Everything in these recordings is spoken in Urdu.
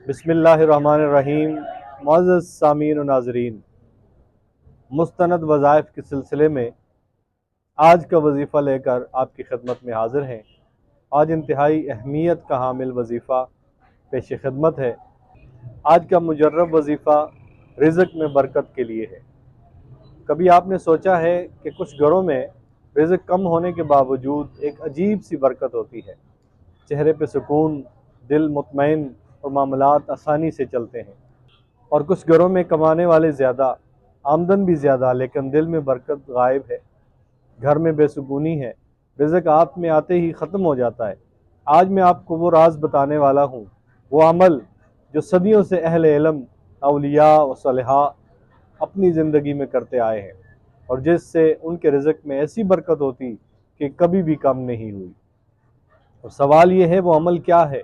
بسم اللہ الرحمن الرحیم۔ معزز سامعین و ناظرین، مستند وظائف کے سلسلے میں آج کا وظیفہ لے کر آپ کی خدمت میں حاضر ہیں۔ آج انتہائی اہمیت کا حامل وظیفہ پیش خدمت ہے۔ آج کا مجرب وظیفہ رزق میں برکت کے لیے ہے۔ کبھی آپ نے سوچا ہے کہ کچھ گھروں میں رزق کم ہونے کے باوجود ایک عجیب سی برکت ہوتی ہے، چہرے پہ سکون، دل مطمئن اور معاملات آسانی سے چلتے ہیں، اور کچھ گھروں میں کمانے والے زیادہ، آمدن بھی زیادہ، لیکن دل میں برکت غائب ہے، گھر میں بے سکونی ہے، رزق ہاتھ میں آتے ہی ختم ہو جاتا ہے۔ آج میں آپ کو وہ راز بتانے والا ہوں، وہ عمل جو صدیوں سے اہل علم، اولیاء و صالحاء اپنی زندگی میں کرتے آئے ہیں، اور جس سے ان کے رزق میں ایسی برکت ہوتی کہ کبھی بھی کم نہیں ہوئی۔ اور سوال یہ ہے، وہ عمل کیا ہے؟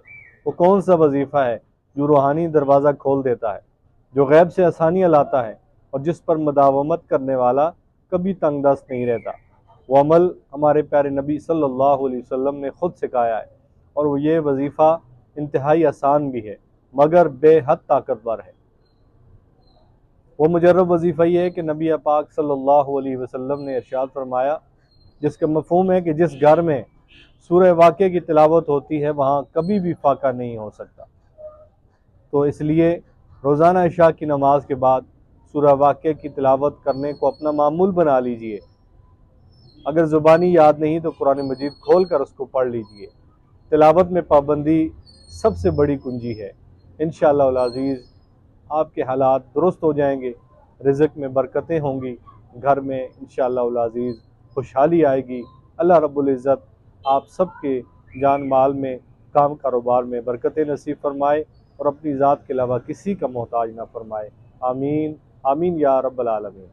وہ کون سا وظیفہ ہے جو روحانی دروازہ کھول دیتا ہے، جو غیب سے آسانیاں لاتا ہے، اور جس پر مداومت کرنے والا کبھی تنگ دست نہیں رہتا؟ وہ عمل ہمارے پیارے نبی صلی اللہ علیہ وسلم نے خود سکھایا ہے، اور وہ یہ وظیفہ انتہائی آسان بھی ہے مگر بے حد طاقتور ہے۔ وہ مجرب وظیفہ یہ ہے کہ نبی پاک صلی اللہ علیہ وسلم نے ارشاد فرمایا، جس کا مفہوم ہے کہ جس گھر میں سورہ واقعہ کی تلاوت ہوتی ہے وہاں کبھی بھی فاقہ نہیں ہو سکتا۔ تو اس لیے روزانہ عشاء کی نماز کے بعد سورہ واقعہ کی تلاوت کرنے کو اپنا معمول بنا لیجئے۔ اگر زبانی یاد نہیں تو قرآن مجید کھول کر اس کو پڑھ لیجئے۔ تلاوت میں پابندی سب سے بڑی کنجی ہے۔ انشاءاللہ العزیز آپ کے حالات درست ہو جائیں گے، رزق میں برکتیں ہوں گی، گھر میں انشاءاللہ العزیز خوشحالی آئے گی۔ اللہ رب العزت آپ سب کے جان مال میں، کام کاروبار میں برکتیں نصیب فرمائے، اور اپنی ذات کے علاوہ کسی کا محتاج نہ فرمائے۔ آمین آمین یا رب العالمین۔